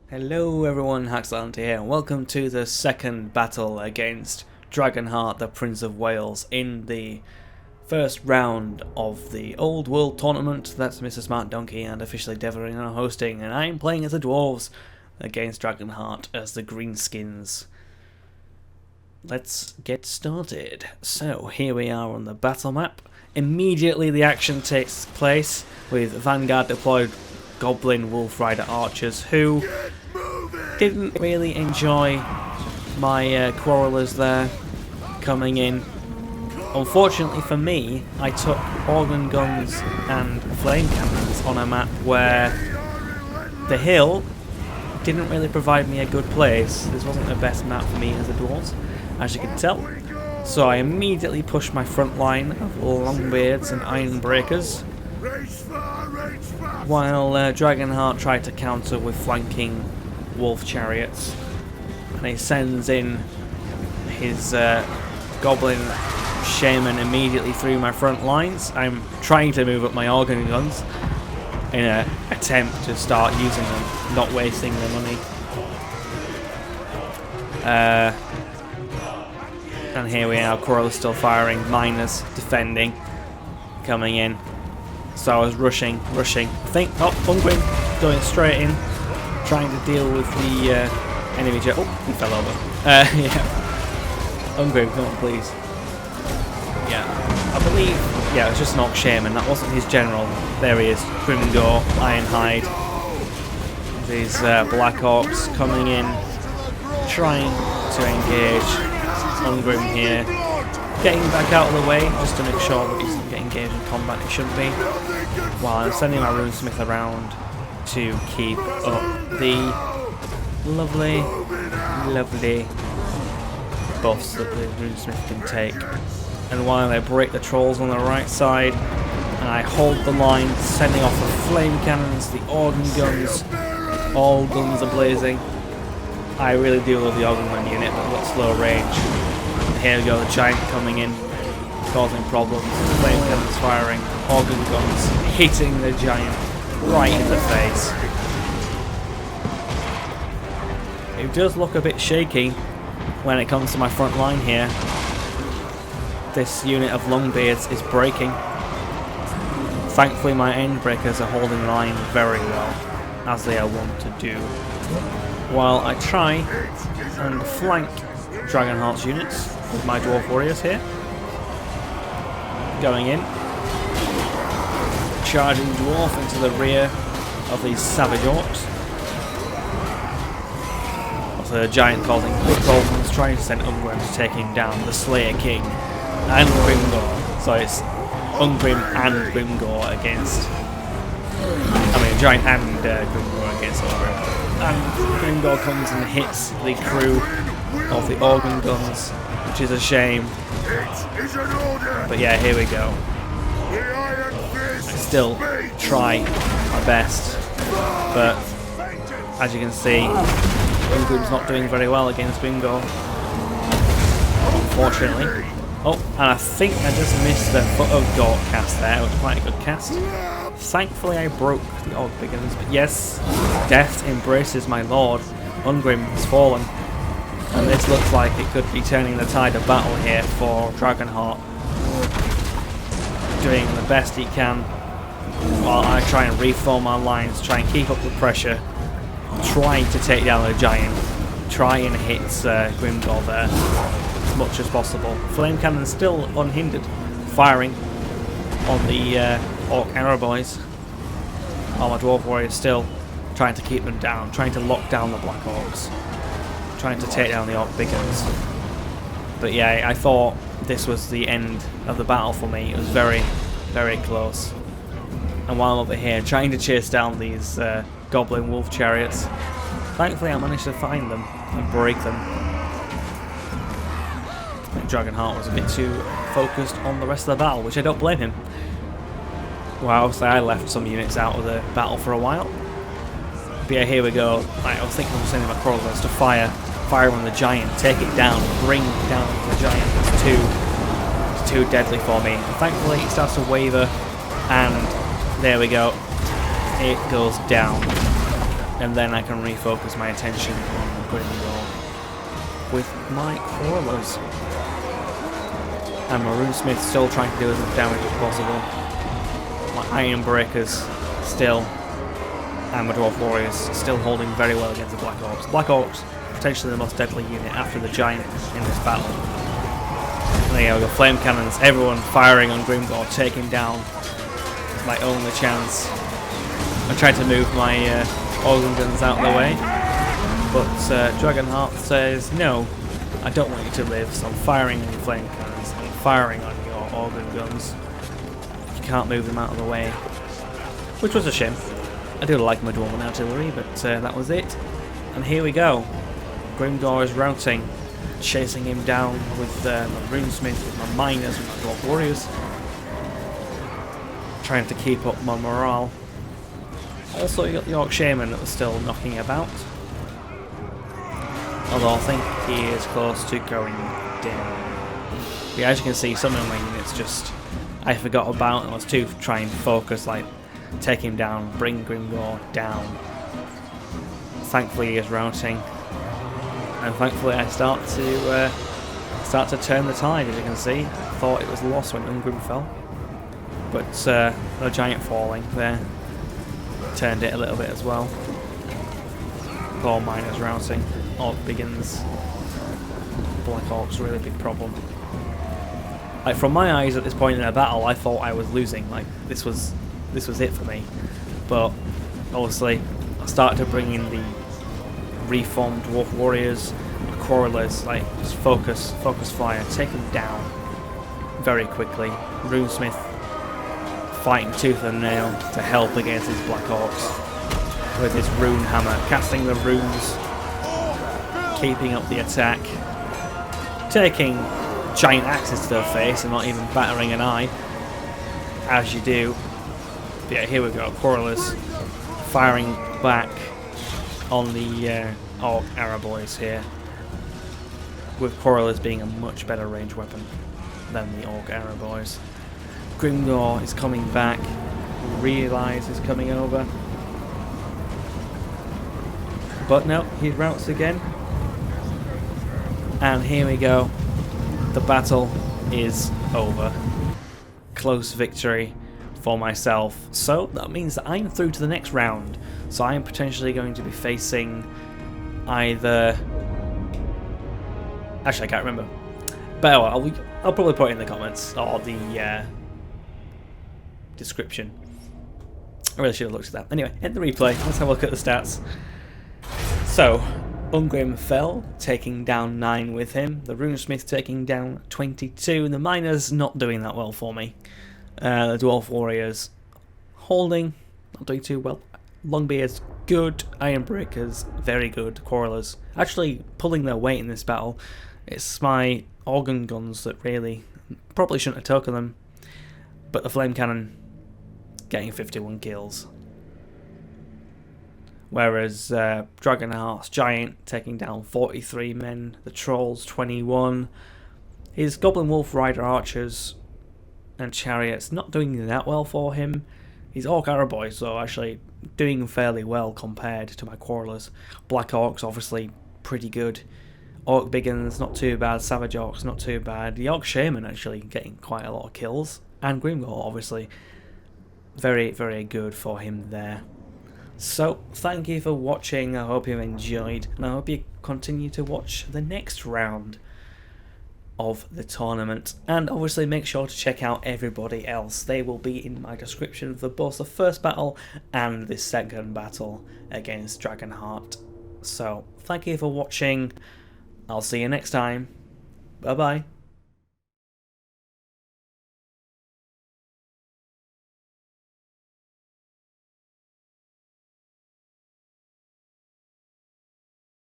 Hello everyone, Haxland here, and welcome to the second battle against Dragonheart, the Prince of Wales, in the first round of the Old World Tournament. That's Mr. Smart Donkey and officially Devlin are hosting, and I'm playing as the Dwarves against Dragonheart as the Greenskins. Let's get started. So, here we are on the battle map. Immediately the action takes place with Vanguard deployed Goblin Wolf Rider archers who didn't really enjoy my quarrelers there coming in. Unfortunately for me, I took organ guns and flame cannons on a map where the hill didn't really provide me a good place. This wasn't the best map for me as a dwarves, as you can tell. So I immediately pushed my front line of Longbeards and Ironbreakers, while Dragonheart tried to counter with flanking wolf chariots. And he sends in his goblin shaman immediately through my front lines. I'm trying to move up my organ guns in an attempt to start using them, not wasting the money. And here we are, Coral is still firing, miners defending, coming in. So I was rushing. I think, Ungrim going straight in, trying to deal with the enemy jet. Oh, he fell over. Yeah. Ungrim, come on, please. Yeah, I believe, yeah, it was just an Orc Shaman, that wasn't his general. There he is, Grimgor, Ironhide. These Black Orcs coming in, trying to engage Ungrim here. Getting back out of the way, just to make sure that he's not getting engaged in combat, he shouldn't be. While I'm sending my Runesmith around to keep up the lovely buffs that the Runesmith can take. And while I break the trolls on the right side, and I hold the line, sending off the flame cannons, the organ guns, all guns are blazing. I really do love the organ gun unit, but they've got slow range. And here we go, the giant coming in, causing problems, flame cannons firing, organ guns hitting the giant right in the face. It does look a bit shaky when it comes to my front line here. This unit of Longbeards is breaking. Thankfully my Endbreakers are holding line very well, as they are wont to do. While I try and flank Dragonheart's units with my Dwarf Warriors here. Going in. Charging Dwarf into the rear of these Savage Orcs. Also a giant causing big problems, trying to send Ungrim to take him down, the Slayer King. And Grimgor. So it's Ungrim and Grimgor against... Giant and Grimgor against Ungrim. And Grimgor comes and hits the crew of the organ guns, which is a shame. But yeah, here we go. I still try my best, but as you can see, Ungrim's not doing very well against Grimgor, unfortunately. Oh, and I think I just missed the Foot of Gork cast there. It was quite a good cast. Thankfully I broke the Orc Biggins, but yes, death embraces my lord. Ungrim has fallen. And this looks like it could be turning the tide of battle here for Dragonheart. Doing the best he can while I try and reform my lines, try and keep up the pressure, trying to take down the giant, try and hit Grimgor there as much as possible. Flame cannon still unhindered, firing on the Orc Arrow Boys, while my Dwarf Warriors still trying to keep them down, trying to lock down the Black Orcs, trying to take down the Orc Biggins. But yeah, I thought this was the end of the battle for me. It was very, very close. And while I'm over here trying to chase down these Goblin Wolf Chariots, thankfully I managed to find them and break them. And Dragonheart was a bit too focused on the rest of the battle, which I don't blame him. Well, obviously I left some units out of the battle for a while. But yeah, here we go. I was thinking of sending my crawlers to fire on the giant, take it down, bring down the giant. It's too deadly for me. And thankfully it starts to waver, and there we go. It goes down. and then I can refocus my attention on Grimgor with my Crawlers. And my Runesmith still trying to do as much damage as possible. My Iron Breakers still, and my Dwarf Warriors still holding very well against the Black Orcs. Black Orcs, potentially the most deadly unit after the Giant in this battle. And there you go, Flame Cannons, everyone firing on Grimgor, taking down my only chance. I tried to move my Organ Guns out of the way, but Dragonheart says, no, I don't want you to live, so I'm firing on your Flame Cannons, I'm firing on your Organ Guns. You can't move them out of the way, which was a shame. I do like my Dwarven Artillery, but that was it. And here we go. Grimgor is routing, chasing him down with my Runesmith, with my Miners, with my Dwarf Warriors. Trying to keep up my morale. Also, you got the Orc Shaman that was still knocking about. Although I think he is close to going down. Yeah, as you can see, some of my units just I forgot about and was too trying to focus, like take him down, bring Grimgor down. Thankfully he is routing. And thankfully I start to turn the tide, as you can see. I thought it was lost when Ungrim fell. But the Giant falling there turned it a little bit as well. Poor Miners routing. Orc begins. Black Orc's a really big problem. Like, from my eyes at this point in the battle, I thought I was losing. Like, this was it for me. But obviously I started to bring in the reformed Dwarf Warriors, the Quarrelers, like just focus fire, take them down very quickly. Runesmith fighting tooth and nail to help against these Black Orcs with his rune hammer, casting the runes, keeping up the attack, taking giant axes to their face and not even battering an eye, as you do. But yeah, here we go, Quarrelers firing back on the Orc Araboys here, with Quarrelers being a much better range weapon than the Orc Araboys. Grimgor is coming back, realise he's coming over, but no, he routes again, and here we go, the battle is over. Close victory for myself, so that means that I'm through to the next round, so I am potentially going to be facing either, actually I can't remember, but I'll probably put it in the comments or the description. I really should have looked at that. Anyway, end the replay, let's have a look at the stats. So, Ungrim fell, taking down 9 with him, the Runesmith taking down 22, and the Miners not doing that well for me. The Dwarf Warriors holding, not doing too well. Longbeards good, Iron Breakers very good, Quarrelers actually pulling their weight in this battle. It's my Organ Guns that really probably shouldn't have taken them, but the Flame Cannon getting 51 kills. Whereas Dragonheart's Giant taking down 43 men, the Trolls 21, his Goblin Wolf Rider Archers and Chariots not doing that well for him. His Orc Araboys so actually doing fairly well compared to my Quarrelers. Black Orcs obviously pretty good. Orc Biggins not too bad, Savage Orcs not too bad. The Orc Shaman actually getting quite a lot of kills. And Grimgor obviously very, very good for him there. So, thank you for watching, I hope you enjoyed, and I hope you continue to watch the next round of the tournament. And obviously make sure to check out everybody else, they will be in my description for both the first battle and the second battle against Dragonheart. So, thank you for watching, I'll see you next time, bye bye.